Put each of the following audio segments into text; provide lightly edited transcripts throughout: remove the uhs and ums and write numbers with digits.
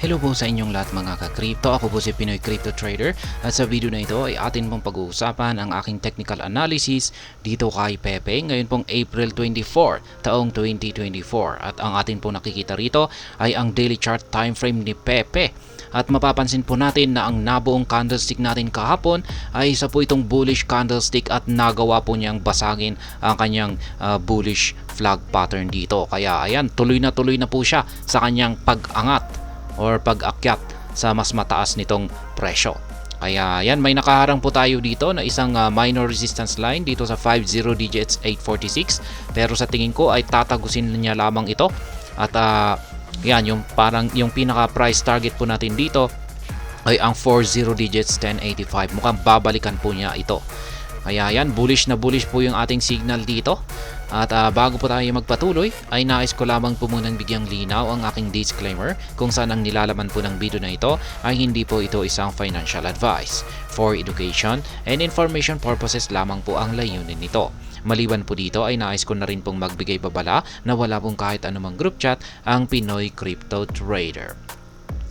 Hello po sa inyong lahat mga ka-crypto. Ako po si Pinoy Crypto Trader at sa video na ito ay atin pong pag-uusapan ang aking technical analysis dito kay Pepe ngayon pong April 24 taong 2024 at ang atin pong nakikita rito ay ang daily chart time frame ni Pepe. At mapapansin po natin na ang nabuong candlestick natin kahapon ay isa po itong bullish candlestick at nagawa po niyang basagin ang kanyang bullish flag pattern dito. Kaya ayan, tuloy na po siya sa kanyang pag-angat or pag-akyat sa mas mataas nitong presyo. Kaya yan, may nakaharang po tayo dito na isang minor resistance line dito sa 50 digits 846, pero sa tingin ko ay tatagusin niya lamang ito. At yan, yung parang yung pinaka price target po natin dito ay ang 40 digits 1085. Mukhang babalikan po niya ito. Kaya yan, bullish na bullish po yung ating signal dito. At bago po tayo magpatuloy ay nais ko lamang po munang bigyang linaw ang aking disclaimer kung saan ang nilalaman po ng video na ito ay hindi po ito isang financial advice. For education and information purposes lamang po ang layunin nito. Maliban po dito ay nais ko na rin pong magbigay babala na wala pong kahit anumang group chat ang Pinoy Crypto Trader.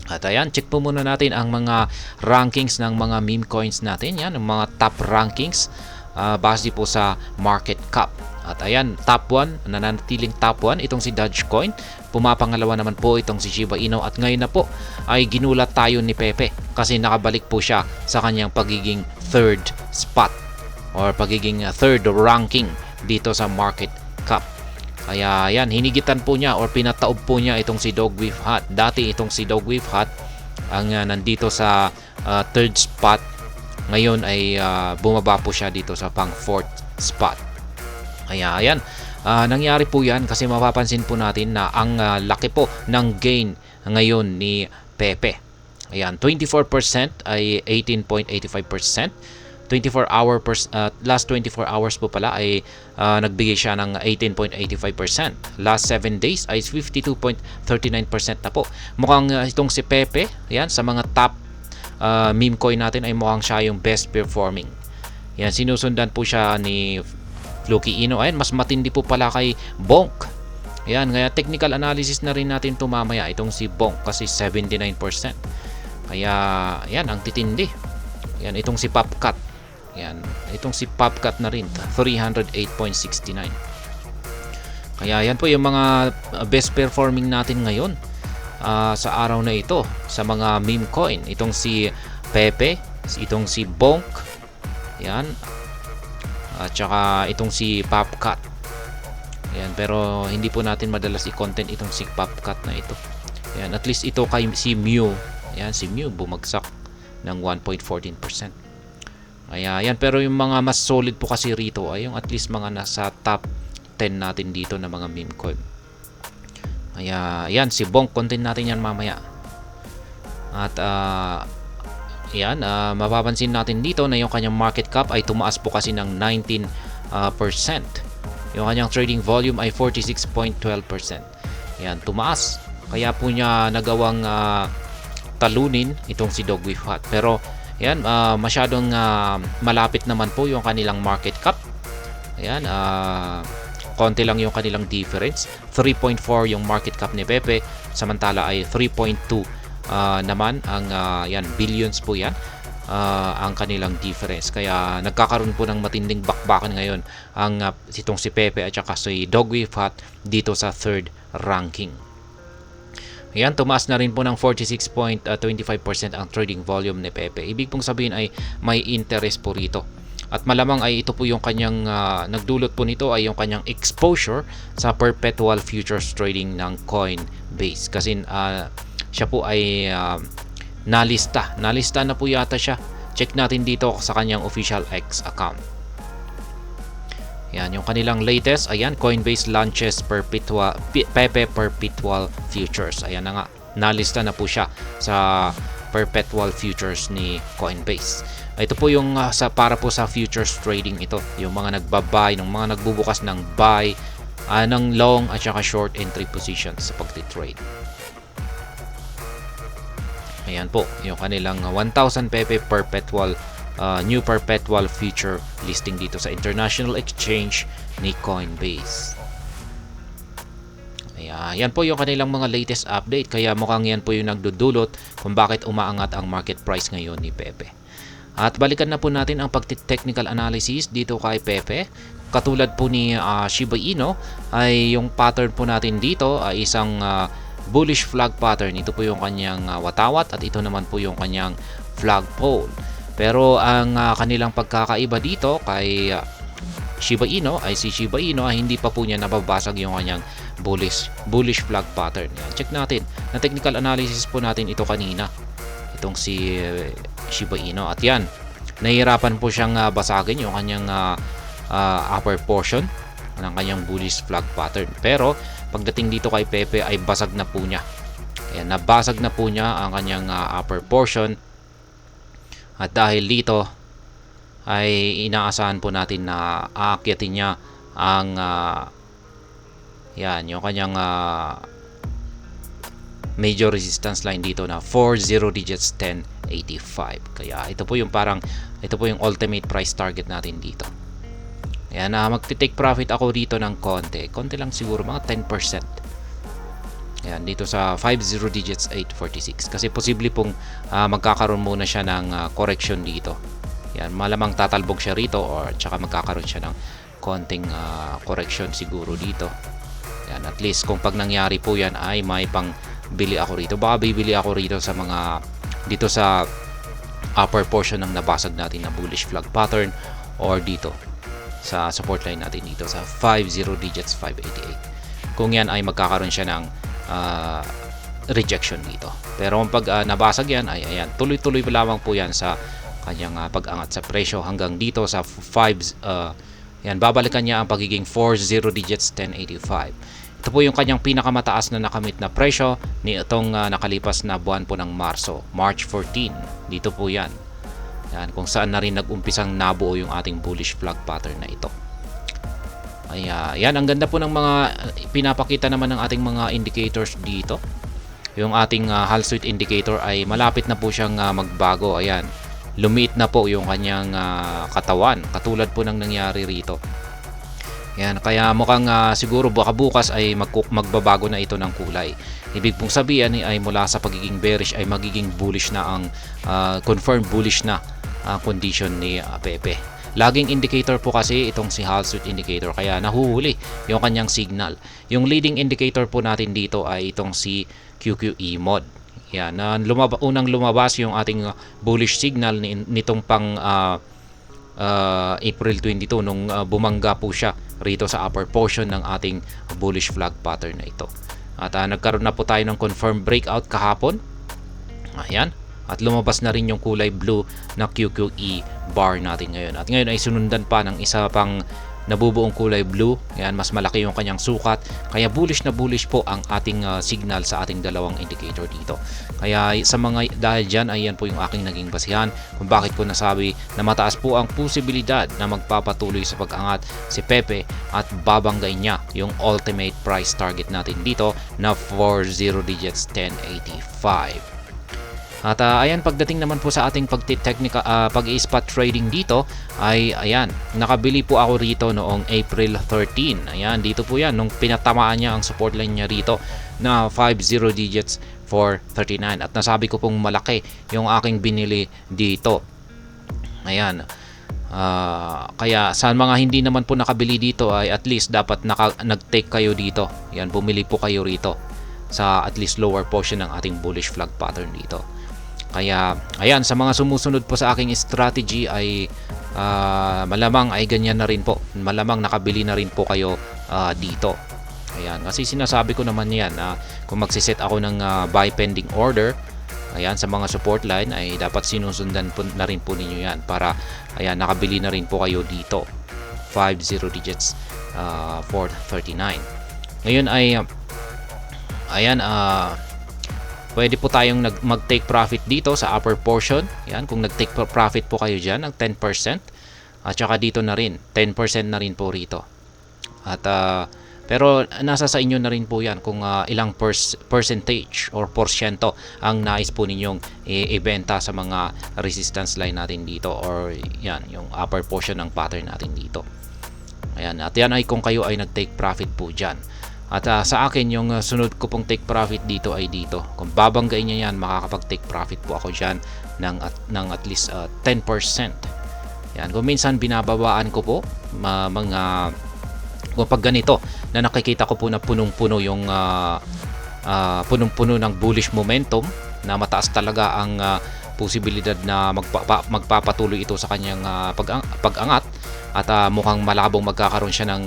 At ayan, check po muna natin ang mga rankings ng mga meme coins natin. Yan, ang mga top rankings base po sa market cap. At ayan, top 1, nananatiling top 1 itong si Dogecoin. Pumapangalawa naman po itong si Shiba Inu. At ngayon na po ay ginulat tayo ni Pepe kasi nakabalik po siya sa kanyang pagiging third spot or pagiging third ranking dito sa market cap. Kaya yan, hinigitan po niya or pinataob po niya itong si Dog with Hat. Dati itong si Dog with Hat ang nandito sa third spot. Ngayon ay bumaba po siya dito sa pang fourth spot. Kaya ayan, nangyari po yan kasi mapapansin po natin na ang laki po ng gain ngayon ni Pepe. Ayan, 24% ay 18.85%. Last 24 hours po pala ay nagbigay siya ng 18.85%. Last 7 days ay 52.39% na po. Mukhang itong si Pepe, yan, sa mga top meme coin natin ay mukhang siya yung best performing. Yan, sinusundan po siya ni Floki Ino. Ayan, mas matindi po pala kay Bonk. Yan, kaya technical analysis na rin natin ito mamaya. Itong si Bonk kasi 79%. Kaya yan, ang titindi. Yan, itong si Popcat. Yan, itong si Popcat na rin 308.69. Kaya yan po yung mga best performing natin ngayon sa araw na ito sa mga meme coin. Itong si Pepe, itong si Bonk, yan, at saka itong si Popcat. Yan, pero hindi po natin madalas i-content itong si Popcat na ito. Yan, at least ito kay si Mew. Yan, si Mew bumagsak ng 1.14%. Kaya yan, pero yung mga mas solid po kasi rito ay yung at least mga nasa top 10 natin dito na mga meme coin. Kaya yan, si Bonk, content natin yan mamaya. At yan, mapapansin natin dito na yung kanyang market cap ay tumaas po kasi ng 19%. Yung kanyang trading volume ay 46.12%. Yan, tumaas. Kaya po niya nagawang talunin itong si Dog with Hat. Pero yan, masyadong malapit naman po yung kanilang market cap. Ayan, konti lang yung kanilang difference. 3.4 yung market cap ni Pepe, samantala ay 3.2 naman ang yan, billions po yan ang kanilang difference. Kaya nagkakaroon po ng matinding bakbakan ngayon ang itong si Pepe at saka si Dog with Hat dito sa third ranking. Ayan, tumaas na rin po ng 46.25% ang trading volume ni Pepe. Ibig pong sabihin ay may interest po rito. At malamang ay ito po yung kanyang nagdulot po nito ay yung kanyang exposure sa perpetual futures trading ng Coinbase. Kasi siya po ay nalista. Nalista na po yata siya. Check natin dito sa kanyang official X account. Yan, yung kanilang latest, ayan, Coinbase launches Pepe Perpetual Futures. Ayan na nga, nalista na po siya sa Perpetual Futures ni Coinbase. Ito po yung para po sa futures trading ito. Yung mga nagbabuy, yung mga nagbubukas ng buy, ng long at saka short entry positions sa pagtitrade. Ayan po, yung kanilang 1,000 Pepe Perpetual new perpetual future listing dito sa international exchange ni Coinbase. Kaya yan po yung kanilang mga latest update. Kaya mukhang yan po yung nagdudulot kung bakit umaangat ang market price ngayon ni Pepe. At balikan na po natin ang pagti-technical analysis dito kay Pepe. Katulad po ni Shiba Inu ay yung pattern po natin dito ay isang bullish flag pattern. Ito po yung kanyang watawat at ito naman po yung kanyang flagpole. Pero ang kanilang pagkakaiba dito kay Shiba Inu ay si Shiba Inu ay hindi pa po niya nababasag yung kanyang bullish flag pattern. Yan. Check natin. Na technical analysis po natin ito kanina. Itong si Shiba Inu at yan. Nahihirapan po siyang basagin yung kanyang upper portion ng kanyang bullish flag pattern. Pero pagdating dito kay Pepe ay basag na po niya. Ayan, nabasag na po niya ang kanyang upper portion. At dahil dito ay inaasahan po natin na aakyatin niya ang yan, yung kanyang major resistance line dito na 40 digits 1085. Kaya ito po yung ultimate price target natin dito. Ayan, magti-take profit ako dito ng konti lang siguro, mga 10%. Ayan, dito sa 50 digits 846 kasi posible pong magkakaroon muna siya ng correction dito. Yan, malamang tatalbog siya rito or tsaka magkakaroon siya ng konting correction siguro dito. Yan, at least kung pag nangyari po yan ay may pang bili ako rito. Baka bibili ako rito sa dito sa upper portion ng nabasag natin na bullish flag pattern or dito sa support line natin dito sa 50 digits 588. Kung yan ay magkakaroon siya ng rejection dito. Pero kung pag nabasag yan ay ayan, tuloy-tuloy lamang po yan sa kanyang pag-angat sa presyo hanggang dito sa 5 yan, babalikan niya ang pagiging 40 digits 1085. Ito po yung kanyang pinakamataas na nakamit na presyo ni itong nakalipas na buwan po ng Marso, March 14. Dito po yan. Yan, kung saan na rin nag-umpisang nabuo yung ating bullish flag pattern na ito. Ay, yan, ang ganda po ng mga pinapakita naman ng ating mga indicators dito. Yung ating Hall Street indicator ay malapit na po siyang magbago. Ayan, lumiit na po yung kanyang katawan, katulad po ng nangyari rito. Yan, kaya mukhang siguro baka bukas ay magbabago na ito ng kulay. Ibig pong sabihin ay mula sa pagiging bearish ay magiging bullish na ang confirmed bullish na condition ni Pepe. Laging indicator po kasi itong si Hall Street indicator, kaya nahuhuli yung kanyang signal. Yung leading indicator po natin dito ay itong si QQE mod. Yan, unang lumabas yung ating bullish signal nitong pang April 22 nung bumangga po siya rito sa upper portion ng ating bullish flag pattern na ito. At nagkaroon na po tayo ng confirmed breakout kahapon. Ayan. At lumabas na rin yung kulay blue na QQE bar natin ngayon. At ngayon ay sunundan pa ng isa pang nabubuong kulay blue. Ayan, mas malaki yung kanyang sukat. Kaya bullish na bullish po ang ating signal sa ating dalawang indicator dito. Kaya sa mga dahil dyan, ayan po yung aking naging basihan kung bakit ko nasabi na mataas po ang posibilidad na magpapatuloy sa pag-angat si Pepe at babanggain niya yung ultimate price target natin dito na 40 digits 1085. At ayan, pagdating naman po sa ating pag-i-spot trading dito ay ayan, nakabili po ako rito noong April 13. Ayan, dito po yan nung pinatamaan niya ang support line niya rito na 50 digits 439 at nasabi ko pong malaki yung aking binili dito. Ayan. Kaya sa mga hindi naman po nakabili dito ay at least dapat nag-take kayo dito. Ayan, bumili po kayo rito sa at least lower portion ng ating bullish flag pattern dito. Kaya ayan, sa mga sumusunod po sa aking strategy ay malamang ay ganyan na rin po. Malamang nakabili na rin po kayo dito. Ayan, kasi sinasabi ko naman yan na kung magsiset ako ng buy pending order, ayan, sa mga support line ay dapat sinusundan po na rin po ninyo yan para ayan, nakabili na rin po kayo dito. 50 digits 439. Ngayon ay ayan, pwede po tayong mag-take profit dito sa upper portion. Yan, kung nag-take profit po kayo dyan ng 10%. At saka dito na rin, 10% na rin po rito. At pero nasa sa inyo na rin po yan kung ilang percentage or porsyento ang nais po ninyong ibenta sa mga resistance line natin dito or yan, yung upper portion ng pattern natin dito. Ayan, at yan ay kung kayo ay nag-take profit po dyan. At sa akin, yung sunod ko pong take profit dito ay dito. Kung babanggain niya yan, makakapag-take profit po ako dyan ng at least 10%. Yan. Kung minsan binababaan ko po, kung pag ganito, na nakikita ko po na punong-puno yung punong-puno ng bullish momentum, na mataas talaga ang posibilidad na magpapatuloy ito sa kanyang pag-angat, at mukhang malabong magkakaroon siya ng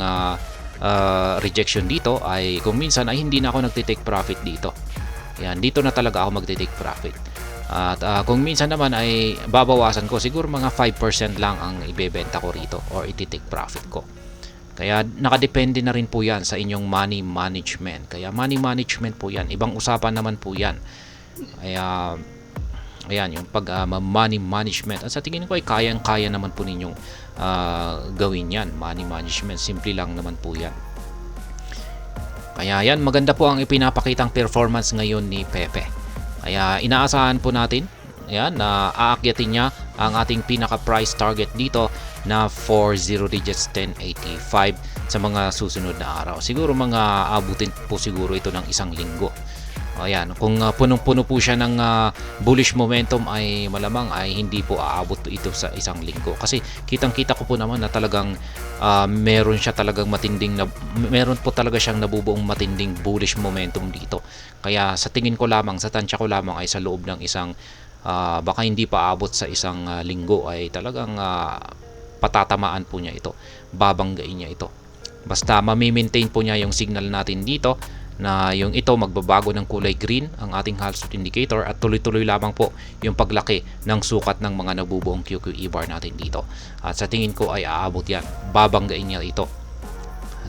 rejection dito, ay kung minsan ay hindi na ako nagtitake profit dito. Yan, dito na talaga ako magtitake profit. At kung minsan naman ay babawasan ko, siguro mga 5% lang ang ibebenta ko rito or ititake profit ko. Kaya nakadepende na rin po yan sa inyong money management. Kaya money management po yan, ibang usapan naman po yan. Kaya ayan, yung pag money management, at sa tingin ko ay kayang-kaya naman po ninyong gawin yan. Money management, simple lang naman po yan. Kaya yan, maganda po ang ipinapakitang performance ngayon ni Pepe. Kaya inaasahan po natin, ayan, na aakyatin niya ang ating pinaka price target dito na 40 digits 1085 sa mga susunod na araw. Siguro mga abutin po siguro ito ng isang linggo. Ayan, kung punong-puno po siya ng bullish momentum, ay malamang ay hindi po aabot ito sa isang linggo. Kasi kitang-kita ko po naman na talagang meron po talaga siyang nabubuong matinding bullish momentum dito. Kaya sa tingin ko lamang, sa tansya ko lamang, ay sa loob ng isang baka hindi pa aabot sa isang linggo, ay talagang patatamaan po niya ito. Babanggain niya ito. Basta mami-maintain po niya yung signal natin dito, na yung ito magbabago ng kulay green ang ating Halston indicator, at tuloy-tuloy lamang po yung paglaki ng sukat ng mga nabubuong QQE bar natin dito. At sa tingin ko ay aabot yan, babanggain niya ito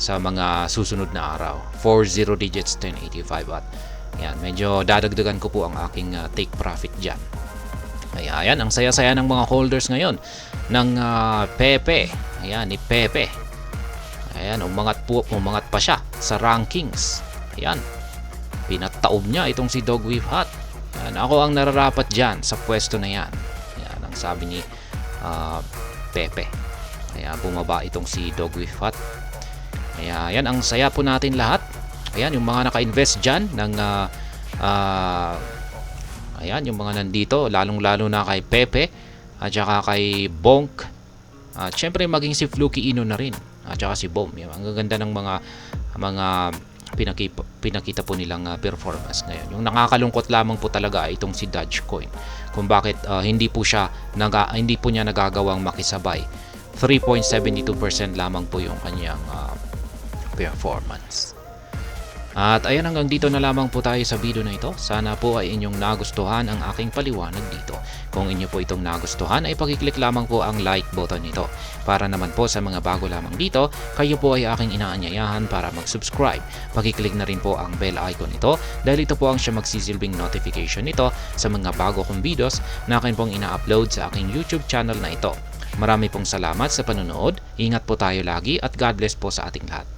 sa mga susunod na araw. 40 digits 1085. At yan, medyo dadagdagan ko po ang aking take profit dyan. Kaya ayan, ang saya-saya ng mga holders ngayon ng Pepe. Ayan, ni Pepe. Ayan, umangat pa siya sa rankings. Ayan, pinataob niya itong si Dog with Hat. Ayan, ako ang nararapat dyan sa pwesto na yan. Ayan, ang sabi ni Pepe. Kaya bumaba itong si Dog with Hat. Kaya ayan, ang saya po natin lahat. Ayan, yung mga naka-invest dyan ng ayan, yung mga nandito, lalong-lalo na kay Pepe at saka kay Bonk. At syempre maging si Fluky Ino na rin. At saka si Bom. Ang gaganda ng mga pinakita po nilang performance ngayon. Yung nakakalungkot lamang po talaga ay itong si Dogecoin. Kung bakit hindi po niya nagagawang makisabay. 3.72% lamang po yung kanyang performance. At ayan, hanggang dito na lamang po tayo sa video na ito. Sana po ay inyong nagustuhan ang aking paliwanag dito. Kung inyo po itong nagustuhan, ay pakiclick lamang po ang like button nito. Para naman po sa mga bago lamang dito, kayo po ay aking inaanyayahan para mag-subscribe. Pakiclick na rin po ang bell icon nito, dahil ito po ang siya magsisilbing notification nito sa mga bago kong videos na akin pong ina-upload sa aking YouTube channel na ito. Marami pong salamat sa panonood. Ingat po tayo lagi, at God bless po sa ating lahat.